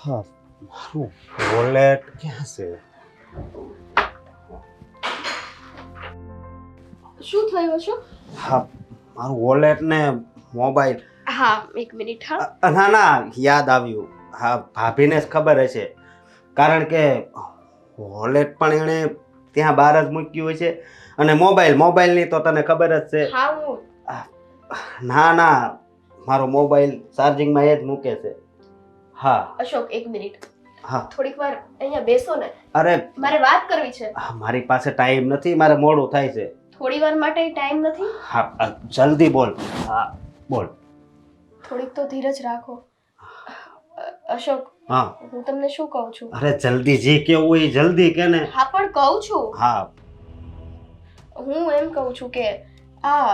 હા મારું વોલેટ ક્યાં છે? શું થયું છે? હા મારું વોલેટ ને મોબાઈલ. હા એક મિનિટ. હા ના ના યાદ આવ્યું. હા ભાભીને જ ખબર હશે કારણ કે વોલેટ પણ એણે ત્યાં બહાર જ મૂક્યું હોય છે અને મોબાઈલની તો તને ખબર જ છે. હા હું ના ના મારો મોબાઈલ ચાર્જિંગમાં એ જ મૂકે છે. હા અશોક એક મિનિટ હા થોડીક વાર અહીંયા બેસો ને, અરે મારે વાત કરવી છે. મારી પાસે ટાઈમ નથી, મારે મોડું થાય છે. થોડી વાર માટે ટાઈમ નથી? હા જલ્દી બોલ. હા બોલ. થોડીક તો ધીરજ રાખો. અશોક હા હું તમને શું કહું છું? અરે જલ્દી જે કેવું હોય એ જલ્દી કે ને. હા પણ કહું છું. હા હું એમ કહું છું કે આ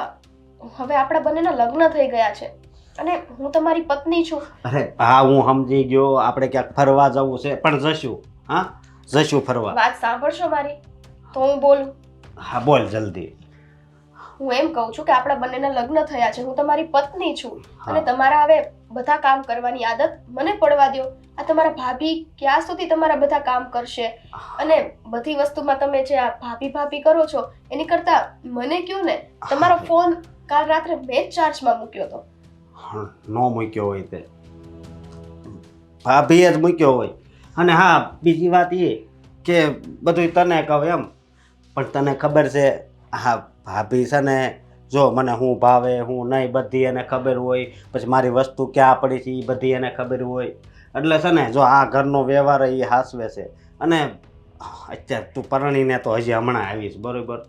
હવે આપણા બંનેના લગ્ન થઈ ગયા છે અને હું તમારી પત્ની છું. અરે હા હું સમજી ગયો, આપણે ક્યાંક ફરવા જવું છે પણ જશું. હા જશું ફરવા. વાત સાંભળશો મારી તો હું બોલું. હા બોલ જલ્દી. હું એમ કહું છું કે આપણા બંનેના લગ્ન થયા છે, હું તમારી પત્ની છું હા. અને તમારા હવે બધા કામ કરવાની આદત મને પડવા દો. આ તમારા ભાભી ક્યાં સુધી તમારા બધા કામ કરશે? અને બધી વસ્તુમાં તમે જે આ ભાભી ભાભી કરો છો એની કરતા મને કયો ને, તમારો ફોન કાલ રાત્રે મેં જ ચાર્જમાં મૂક્યો હતો. નો મૂક્યો હોય તે ભાભીએ જ મૂક્યો હોય. અને હા બીજી વાત એ કે બધું તને કહું એમ પણ તને ખબર છે હા ભાભી છે ને જો મને હું ભાવે હું નહીં બધી એને ખબર હોય, પછી મારી વસ્તુ ક્યાં પડી છે એ બધી એને ખબર હોય. એટલે છે ને જો આ ઘરનો વ્યવહાર એ હાસવે છે. અને અત્યારે તું પરણીને તો હજી હમણાં આવીશ બરોબર,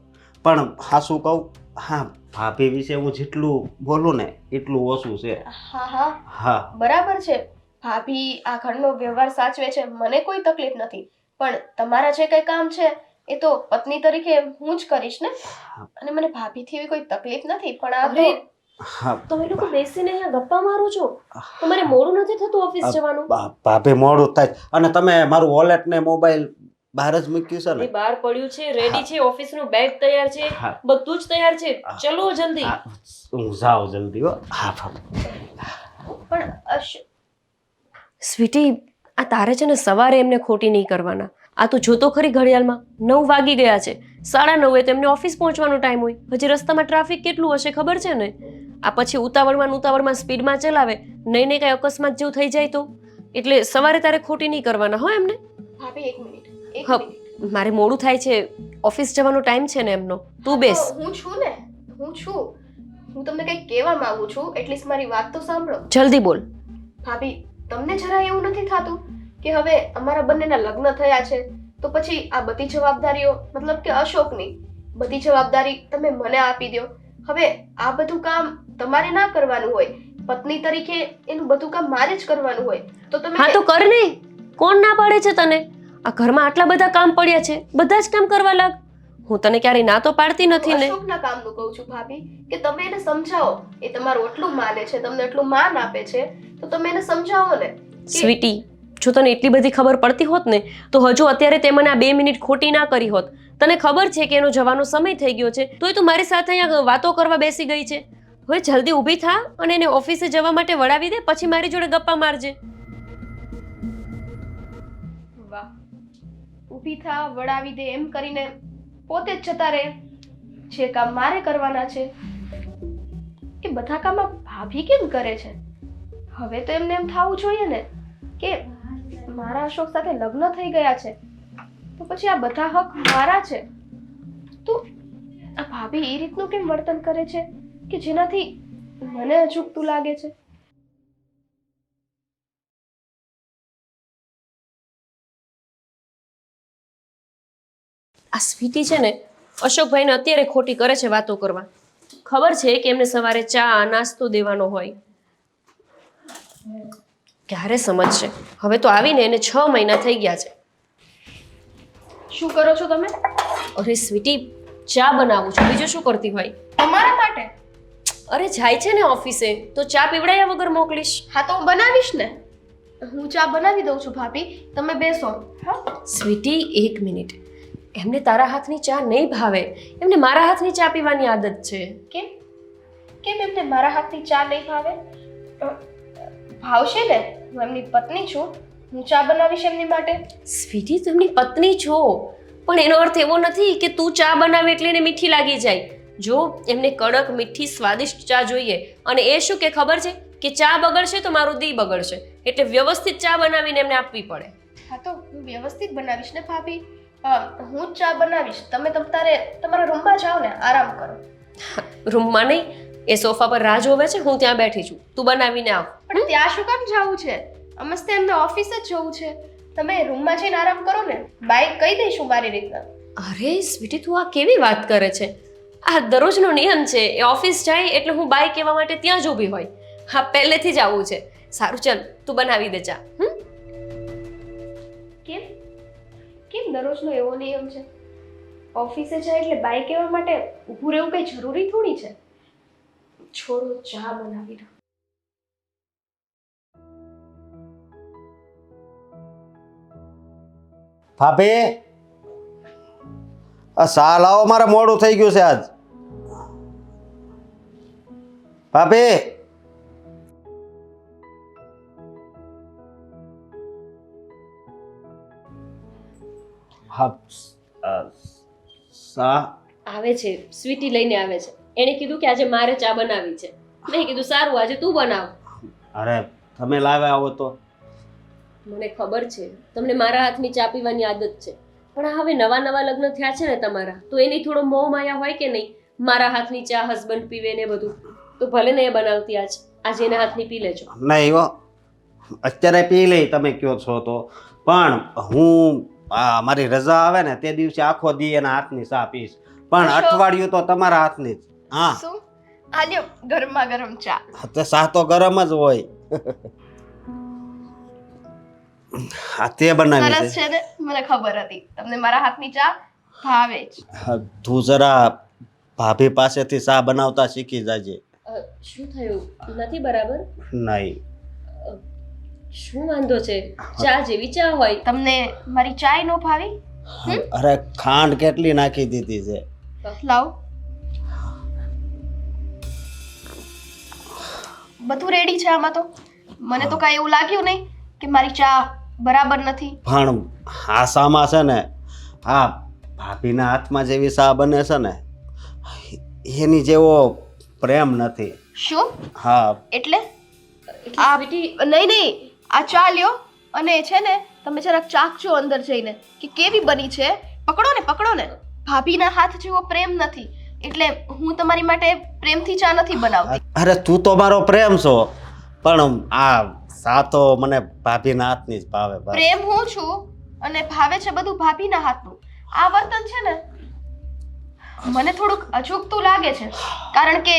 પણ હાસું કહું હા ભાભી વિશે હું જેટલું બોલું ને એટલું ઓછું છે. હા હા હા બરાબર છે, ભાભી આ ઘરનો વ્યવહાર સાચવે છે, મને કોઈ તકલીફ નથી. પણ તમારા જે કંઈ કામ છે એ તો પત્ની તરીકે હું જ કરીશ ને. અને મને ભાભીથી એવી કોઈ તકલીફ નથી. પણ આ તો હા તમે લોકો બેસીને અહીંયા ગપ્પા મારો છો તો મારે મોડું નથી થતું ઓફિસ જવાનું? ભાભી મોડું થાય અને તમે મારું વોલેટ ને મોબાઈલ બહાર જ મૂક્યું છે ને? બહાર પડ્યું છે, રેડી છે, ઓફિસનું બેગ તૈયાર છે, હા. બધું જ તૈયાર છે. ચલો જલ્દી. હા, હું જાઉં જલ્દી હો. હા પણ સ્વીટી, આ તારે છે ને સવારે એમને ખોટી નહીં કરવાના. આ તું જોતો ખરી ઘડિયાળમાં 9 વાગી ગયા છે. 9:30 તો એમને ઓફિસ પહોંચવાનો ટાઈમ હોય. હજી રસ્તામાં ટ્રાફિક કેટલું હશે ખબર છે ને? આ પછી ઉતાવળમાં સ્પીડમાં ચલાવે, નહીં કાંઈ અકસ્માત જેવું થઈ જાય તો. એટલે સવારે તારે ખોટી નહીં કરવાના હો એમને. ભાભી એક મિનિટ હા મારે મોડું થાય છે, ઓફિસ જવાનો ટાઈમ છે ને એમનો. તું બેસ. હું છું ને, હું તમને કંઈક કહેવા માંગુ છું, એટલીસ્ટ મારી વાત તો સાંભળો. જલ્દી બોલ. ભાભી તમને જરા એવું નથી થતું કે હવે અમારા બંનેના લગ્ન થયા છે તો પછી આ બધી જવાબદારીઓ મતલબ કે અશોકની બધી જવાબદારી તમે મને આપી દો? હવે આ બધું કામ તમારે ના કરવાનું હોય, પત્ની તરીકે એનું બધું કામ મારે જ કરવાનું હોય. તો તમે હા તો કર ને. કોણ ના પાડે છે તને? આ ઘરમાં આટલા બધા કામ પડ્યા છે, બધા જ કામ કરવા લાગ. હું તને ક્યારેય ના તો પાડતી નથી ને. અશોકના કામનું કહું છું ભાભી, કે તમે એને સમજાવો. એ તમારું એટલું માને છે, તમને એટલું માન આપે છે, તો તમે એને સમજાવો ને. સ્વીટી, જો તને એટલી બધી ખબર પડતી હોત ને તો હજુ અત્યારે તે મને આ 2 મિનિટ ખોટી ના કરી હોત. તને ખબર છે કે એનો જવાનો સમય થઈ ગયો છે, તોય તું મારી સાથે અહીંયા વાતો કરવા બેસી ગઈ છે. હવે જલ્દી ઊભી થા અને એને ઓફિસે જવા માટે વળાવી દે, પછી મારી જોડે ગપ્પા મારજે. વાહ, ઊભી થા વળાવી દે એમ કરીને પોતે જ જતા રહે. જે કામ મારે કરવાના છે એ બધા કામ ભાભી કેમ કરે છે? હવે તો એમને એમ થવું જોઈએ ને કે મારા અશોક સાથે લગ્ન થઈ ગયા છે તો પછી આ બધા હક મારા છે. તો આ ભાભી એ રીતનું કેમ વર્તન કરે છે કે જેનાથી મને અજુગતું લાગે છે? આ સ્વીટી છે ને અશોકભાઈને અત્યારે ખોટી કરે છે વાતો કરવા. ખબર છે કે એમને સવારે ચા નાસ્તો દેવાનો હોય. ક્યારે સમજશે? હવે તો આવીને એને 6 મહિના થઈ ગયા છે. શું કરો છો તમે? અરે સ્વીટી, ચા બનાવું છું, બીજું શું કરતી હોય? તમારા માટે? અરે જાય છે ને ઓફિસે તો ચા પીવડાયા વગર મોકલીશ? હા તો હું બનાવીશ ને. હું ચા બનાવી દઉં છું ભાભી, તમે બેસો. હા સ્વીટી, 1 મિનિટ. એમને તારા હાથની ચા નહીં ભાવે, એમને મારા હાથની ચા પીવાની આદત છે. કેમ કેમ એમને મારા હાથની ચા નહીં ભાવે? ભાવશે ને, હું એમની પત્ની છું હું ચા બનાવીશ એમની માટે. સ્વીટી તેમની પત્ની છો, પણ એનો અર્થ એવો નથી કે તું ચા બનાવે એટલે એને મીઠી લાગી જાય. જો એમને કડક મીઠી સ્વાદિષ્ટ ચા જોઈએ, અને એ શું કે ખબર છે કે ચા બગડશે તો મારું દી બગડશે, એટલે વ્યવસ્થિત ચા બનાવીને એમને આપવી પડે. હા તો હું વ્યવસ્થિત બનાવીશ ને ભાભી. હું જ ચા બનાવીશ. તમે તમારા રૂમમાં જાઓ ને, આરામ કરો. રૂમમાં નહીં, એ સોફા પર રાહ જોવે છે, હું ત્યાં બેઠી છું, તું બનાવીને આવ. પણ ત્યાં શું કામ જવું છે? અમસ્તે એમને ઓફિસ જ જવું છે. તમે રૂમમાં જઈને આરામ કરો ને, બાઈક કહી દઈશું મારી રીતના. અરે સ્વીટી, તું આ કેવી વાત કરે છે? આ દરરોજનો નિયમ છે, એ ઓફિસ જાય એટલે હું બાય કહેવા માટે ત્યાં જ ઊભી હોય. હા, પહેલેથી જ આવું છે. સારું, ચાલ તું બનાવી દે ચા. કેમ કેમ દરરોજનો એવો નિયમ છે? ઓફિસે જાય એટલે બાય કહેવા માટે ઊભું રહેવું કઈ જરૂરી થોડી છે. છોડો, ચા બનાવી દો. ભાભી, આ સા લાવો, મારે મોડું થઈ ગયું છે આજ. ભાભી, હા, સા આવે છે, સ્વીટી લઈને આવે છે. એણે કીધું કે આજે મારે ચા બનાવી છે. મેં કીધું સારું, આજે તું બનાવ. અરે તમે લાવ્યા આવો તો. મને ખબર છે તમને મારા હાથની ચા પીવાની આદત છે, પણ હવે નવા નવા લગ્ન થયા છે ને તમારા, તો એની થોડો મોહ માયા હોય કે નહીં? મારા હાથની ચા હસબન્ડ પીવે ને બધું, તો ભલે ને એ બનાવતી આજે એના હાથની પી લેજો. નહીં હો, અત્યારે પી લઈ તમે કયો છો તો. પણ હું મારી રજા આવે ને તે દિવસે આખો દી એના હાથની ચા પીશ, પણ અઠવાડિયું તો તમારા હાથની જ. હા, શું? આલ્યો ગરમા ગરમ ચા. તો ચા તો ગરમ જ હોય. હા, તે બનાવી સરસ છે ને, મને ખબર હતી તમને મારા હાથની ચા ભાવે જ. તું જરા ભાભી પાસેથી ચા બનાવતા શીખી જાજે. શું થયું? નથી બરાબર? નહીં. શું વાંધો છે? ચા જેવી ચા હોય. તમને મારી ચાય નો ભાવી? અરે ખાંડ કેટલી નાખી દીધી છે. લાવ. બધું રેડી છે આમાં તો. મને તો કાંઈ એવું લાગ્યું નહીં કે મારી ચા બરાબર નથી. પણ હાસામાં છે ને, આ ભાભીના હાથમાં જેવી ચા બને છે ને, એની જેવો પ્રેમ નથી. શું? હા. એટલે આ નહીં, આ ચા લ્યો અને છે ને તમે જરાક ચાખજો અંદર જઈને કે કેવી બની છે. પકડો ને. ભાભીના હાથ જેવો પ્રેમ નથી, એટલે હું તમારી માટે પ્રેમથી ચા નથી બનાવતી. અરે તું તો મારો પ્રેમ છો, પણ આ ચા તો મને ભાભીના હાથની જ ભાવે. પ્રેમ હું છું અને ભાવે છે બધું ભાભીના હાથનું. આ વર્તન છે ને મને થોડુંક અજુગતું લાગે છે, કારણ કે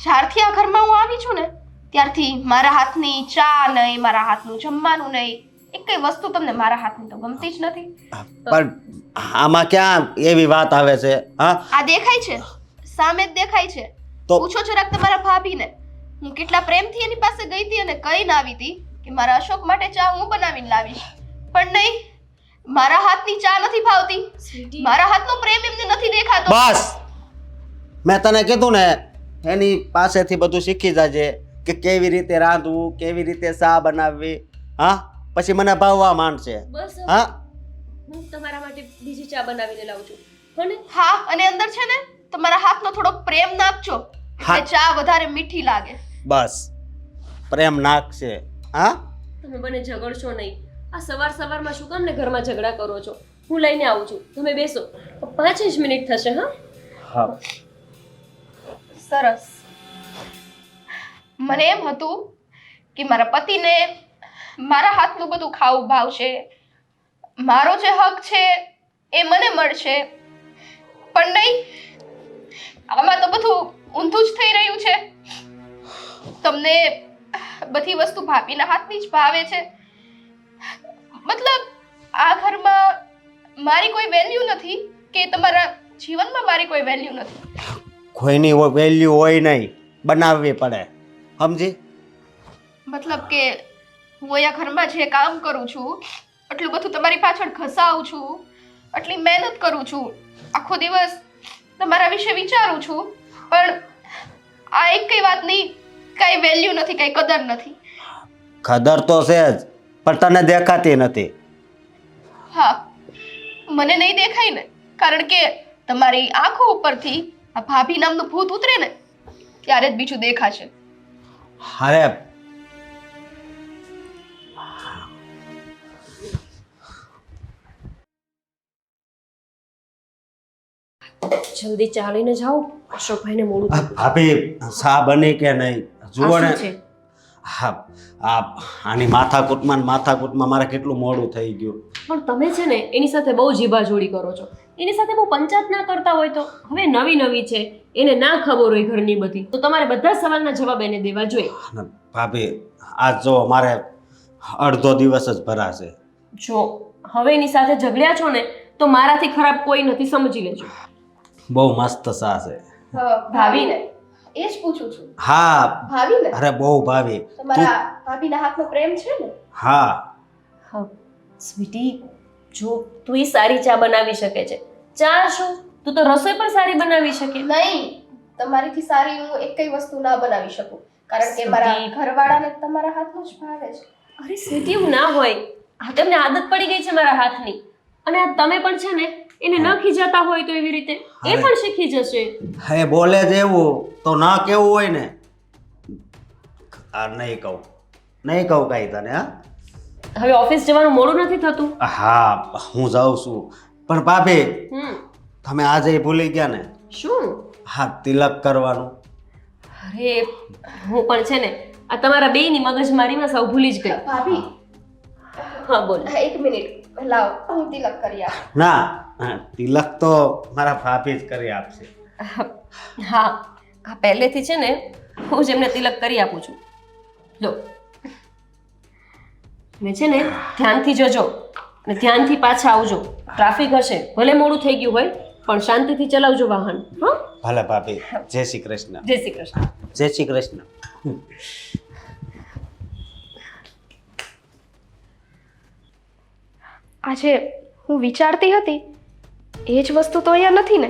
જ્યારથી આ ઘરમાં હું આવી છું ને ત્યારથી મારા હાથની ચા નહીં, મારા હાથનું જમવાનું નહીં, એકેય વસ્તુ તમને મારા હાથની તો ગમતી જ નથી. પણ આમાં ક્યાં એવી વાત આવે છે? હા, આ દેખાય છે, સામે જ દેખાય છે. તો પૂછો જરાક તમારા ભાભીને. હું કેટલા પ્રેમથી એની પાસે ગઈ હતી અને કહીને આવી હતી કે મારા અશોક માટે ચા હું બનાવીને લાવીશ, પણ નહીં, મારા હાથની ચા નથી ભાવતી. મારા હાથનો પ્રેમ એમને નથી દેખાતો. બસ, મેં તને કીધું ને, એની પાસેથી બધું શીખી જાજે કે કેવી રીતે રાંધવું, કેવી રીતે ચા બનાવવી. હા, પછી મને ભાવવા માંડશે. બસ, હા, હું તમારા માટે બીજી ચા બનાવીને લાવું છું. હો ને? હા, અને અંદર છે ને તમારા હાથનો થોડોક પ્રેમ નાખજો એટલે ચા વધારે મીઠી લાગે. બસ, પ્રેમ નાખશે. હા, તમે બંને ઝઘડશો નહીં. આ સવારમાં શું કામ ને ઘરમાં ઝઘડા કરો છો? હું લઈને આવું છું, તમે બેસો. 5 જ મિનિટ થશે. હા. સરસ. મને એમ હતું કે મારા પતિને મારા હાથનું બધું ખાવું ભાવશે, મારો જે હક છે એ મને મળશે, પણ નહીં, આમાં તો બધું ઊંધું જ થઈ રહ્યું છે. તમને બધી વસ્તુ ભાભીના હાથની જ ભાવે છે, મતલબ આ ઘરમાં મારી કોઈ વેલ્યુ નથી કે તમારા જીવનમાં મારી કોઈ વેલ્યુ નથી? કોઈની વેલ્યુ હોય નહીં, બનાવવી પડે, સમજી? મતલબ કે હું અહીંયા ઘરમાં જે કામ કરું છું, એટલું બધું તમારી પાછળ ઘસાવું છું, આટલી મહેનત કરું છું, આખો દિવસ તમારા વિશે વિચારું છું, પણ આ એક કઈ વાતની કઈ વેલ્યુ નથી, કઈ કદર નથી. કદર તો છે જ, પણ તને દેખાતી નથી. હા, મને નહીં દેખાય ને, કારણ કે તમારી આંખો ઉપરથી આ ભાભી નામનું ભૂત ઉતરે ને ત્યારે જ બીજું દેખાશે. અરે જલ્દી ચાલીને જાઓ, અશોકભાઈને મોડું આ થયું. ભાભી સા બની કે નહીં જુઓ આ ને. શું છે? હા, આની માથાકૂટમાં મારે કેટલું મોડું થઈ ગયું. પણ તમે છે ને એની સાથે બહુ જીભાજોડી કરો છો. એની સાથે બહુ પંચાયત ના કરતા હોય તો. હવે નવી છે, એને ના ખબર હોય ઘરની બધી, તો તમારે બધા સવાલના જવાબ એને દેવા જોઈએ. અને ભાભી આજ જો મારે અડધો દિવસ જ ભરાશે. જો હવે એની સાથે ઝઘડ્યા છો ને તો મારાથી ખરાબ કોઈ નથી, સમજી લેજો. બહુ મસ્ત સા છે. ભાભીને એ જ પૂછું છું. હા, ભાભીને અરે બહુ ભાભી. તમારા ભાભીના હાથનો પ્રેમ છે ને? હા, હા સ્વીટી, જો તું ઈ સારી ચા બનાવી શકે છે. ચા શું, તું તો રસોઈ પણ સારી બનાવી શકે. નહીં, તમારીથી સારી હું એકઈ વસ્તુ ના બનાવી શકું, કારણ કે મારા સ્વીટી. ઘરવાળાને તમારા હાથનું જ ભાવે છે. અરે સ્વીટી, એવું ના હોય. આ તમને આદત પડી ગઈ છે મારા હાથની, અને આ તમે પણ છે ને એને ન ખીજાતા હોય તો એવી રીતે એ અરે. પણ શીખી જશે. હે બોલે જ એવું તો ના કેવું હોય ને. આ નહીં કહું કાંઈ તને. હા હવે ઓફિસ જવાનું મોડું નથી થતું? હા, હું જાઉં છું. પણ ભાભી તમે આજે ભૂલી ગયા ને. શું? હા, તિલક કરવાનું. અરે હું પણ છે ને આ તમારા બેયની મગજમારીમાં સૌ ભૂલી જ ગઈ. ભાભી, હા બોલ. એક મિનિટ, લાવ હું તિલક કરી આપું. ના, તિલક તો મારા ભાભી જ કરી આપશે. હા, આ પહેલેથી છે ને હું જ એમને તિલક કરી આપું છું. લો, ને છે ને ધ્યાનથી જજો અને ધ્યાનથી પાછા આવજો. ટ્રાફિક હશે, ભલે મોડું થઈ ગયું હોય, પણ શાંતિથી ચલાવજો વાહન. હા, ભલે ભાભી. જય શ્રી કૃષ્ણ. જય શ્રી કૃષ્ણ. જય શ્રી કૃષ્ણ. આજે હું વિચારતી હતી એ જ વસ્તુ તો અહીંયા નથી ને.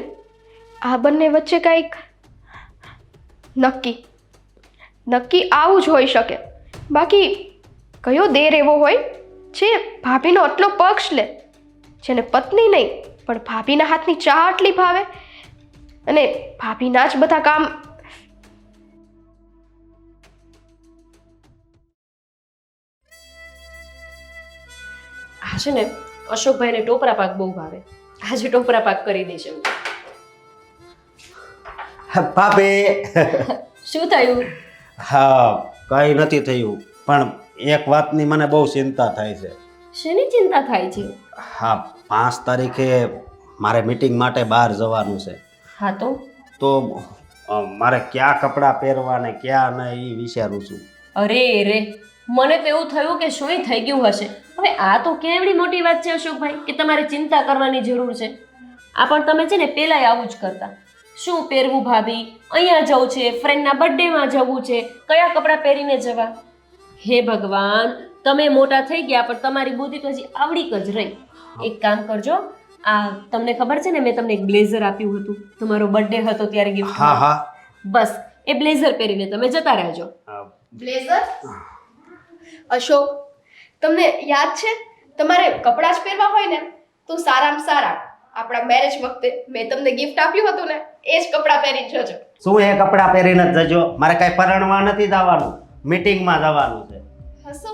આ બંને વચ્ચે કંઈક નક્કી આવું જ હોઈ શકે. બાકી કયો દેર એવો હોય જે ભાભીનો આટલો પક્ષ લે, જેને પત્ની નહીં પણ ભાભીના હાથની ચા આટલી ભાવે અને ભાભીના જ બધા કામ. આ છે ને અશોકભાઈને ટોપરા પાક બહુ ભાવે. આજે ટોપરા પાક કરી દઈશ એમ. ભાભી. શું થયું? હા, કંઈ નથી થયું, પણ એક વાતની મને બહુ ચિંતા થાય છે. શેની ચિંતા થાય છે? હા, 5 તારીખે મારે મીટિંગ માટે બહાર જવાનું છે. હા તો મારે કયા કપડાં પહેરવા ને ક્યાં નહીં એ વિચારું છું. અરે રે, મને તો એવું થયું કે શું થઈ ગયું હશે. હવે આ તો કેવડી મોટી વાત છે અશોકભાઈ કે તમારે ચિંતા કરવાની જરૂર છે. આ પણ તમે છે ને પેલાય આવું જ કરતા. શું પહેરવું ભાભી, અહીંયા જવું છે, ફ્રેન્ડના બર્થડેમાં જવું છે, કયા કપડાં પહેરીને જવા. હે ભગવાન, તમે મોટા થઈ ગયા પણ તમારી બુદ્ધિ તો હજી આવડીક જ રહી. એક કામ કરજો, આ તમને ખબર છે ને મેં તમને એક બ્લેઝર આપ્યું હતું તમારો બર્થડે હતો ત્યારે ગિફ્ટ. હા. બસ એ બ્લેઝર પહેરીને તમે જતા રહેજો. બ્લેઝર? અશોક, તમને યાદ છે તમારે કપડાં જ પહેરવા હોય ને તો સારામાં સારા આપણા મેરેજ વખતે મેં તમને ગિફ્ટ આપ્યું હતું ને એ જ કપડાં પહેરીને જજો. શું એ કપડાં પહેરીને જ જજો? મારે કાંઈ પરણવા નથી જવાનું, મીટિંગમાં જવાનું છે. હસો?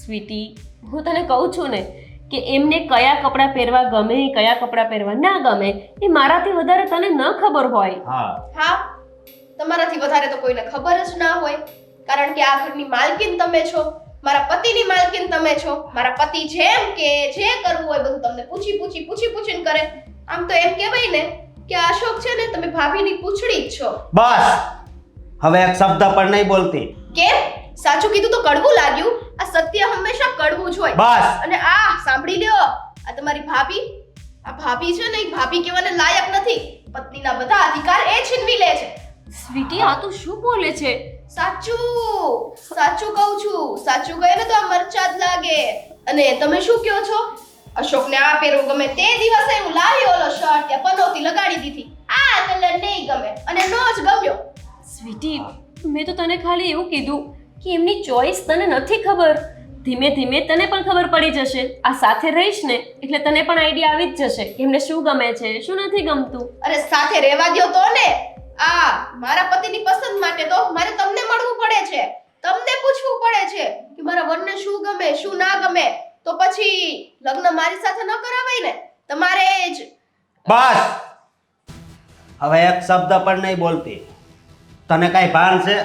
સ્વીટી, હું તને કહું છું ને કે એમને કયા કપડાં પહેરવા ગમે, કયા કપડાં પહેરવા ના ગમે એ મારાથી વધારે તને ન ખબર હોય. હા, તમારાથી વધારે તો કોઈને ખબર જ ના હોય, કારણ કે આ ઘરની માલકીન તમે છો, મારા પતિની માલકીન તમે છો. મારા પતિ જેમ કે જે કરવું હોય બધું તમને પૂછીને કરે. આમ તો એમ કહેવાય ને કે અશોક છે ને તમે ભાભીની પૂંછડી જ છો. બસ, હવે એક શબ્દ પણ નહીં બોલતી. કેમ? સાચું કીધું તો કડવું લાગ્યું? આ સત્ય હંમેશા કડવું જ હોય. બસ. અને આ સાંભળી લ્યો, આ તમારી ભાભી, આ ભાભી છે ને એ ભાભી કહેવાને લાયક નથી. પત્નીના બધા અધિકાર એ છીનવી લે છે. સ્વીટી, આ તો શું બોલે છે? સાચું કહું છું. સાચું કહે ને તો આ મરચા જ લાગે. અને તમે શું કહો છો? અશોકને આ પહેરવું ગમે તે દિવસે હું લાવી ઓલો શર્ટ ત્યાં પનોતી લગાડી દીધી. આ કલર નહીં ગમે અને નો જ ગમ્યો. સ્વીટી, મેં તો તને ખાલી એવું કીધું કે એમની ચોઈસ તને નથી ખબર. ધીમે ધીમે તને પણ ખબર પડી જશે. આ સાથે રહીશ ને એટલે તને પણ આઈડિયા આવી જ જશે કે એમને શું ગમે છે શું નથી ગમતું. અરે સાથે રહેવા દ્યો તો ને. આ મારા પતિની પસંદ માટે તો મારે તમને મળવું પડે છે, તમને પૂછવું પડે છે કે મારા વરને શું ગમે શું ના ગમે. તો પછી લગ્ન મારી સાથે ન કરાવાય ને, તમારે જ. બસ હવે એક શબ્દ પણ નહીં બોલતી. તને કાંઈ ભાન છે?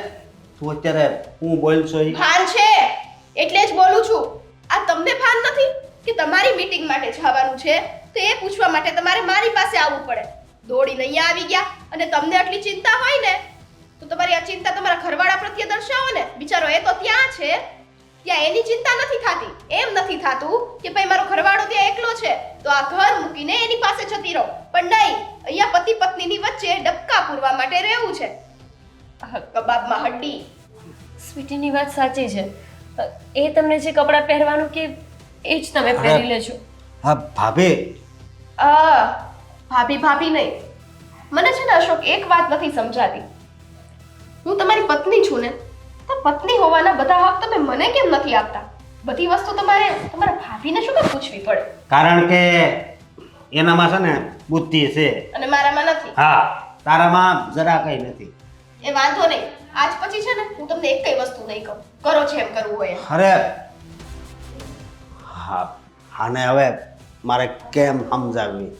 તું અત્યારે હું બોલશો ઈ? ભાન છે એટલે જ બોલું છું. આ તમને ભાન નથી કે તમારી મીટિંગ માટે જવાનું છે તો એ પૂછવા માટે તમારે મારી પાસે આવવું પડે. દોડીને અહીંયા આવી ગયા અને તમને આટલી ચિંતા હોય ને તો તમારી આ ચિંતા તમારા ઘરવાળા પ્રત્યે દર્શાવો ને. બિચારો એ તો ત્યાં છે, ત્યાં એની ચિંતા નથી થતી. એમ નથી થતું કે ભાઈ મારો ઘરવાળો ત્યાં એકલો છે તો આ ઘર મૂકીને એની પાસે જતી રહો. પણ નહીં, અહીંયા પતિ પત્નીની વચ્ચે ડબકા પૂરવા માટે રહેવું છે. કબાબમાં હડ્ડી. સ્વીટીની વાત સાચી છે. એ તમને જે કપડાં પહેરવાનું કે એ જ તમે પહેરી લેજો. હા ભાભી. ભાભી ભાભી નહીં. મને છે ને અશોક એક વાત નથી સમજાતી. હું તમારી પત્ની છું ને, તો પત્ની હોવાના બધા હક તમે મને કેમ નથી આપતા? બધી વસ્તુ તમારે તમારા ભાભીને શું કામ પૂછવી પડે? કારણ કે એનામાં છે ને બુદ્ધિ છે અને મારામાં નથી. હા, તારામાં જરા કઈ નથી. એ વાંધો નહીં. આજ પછી છે ને હું તમને એક કઈ વસ્તુ નહીં કહું. કરો છે એમ કરવું હોય એમ. અરે હા, આને હવે મારે કેમ સમજાવવી?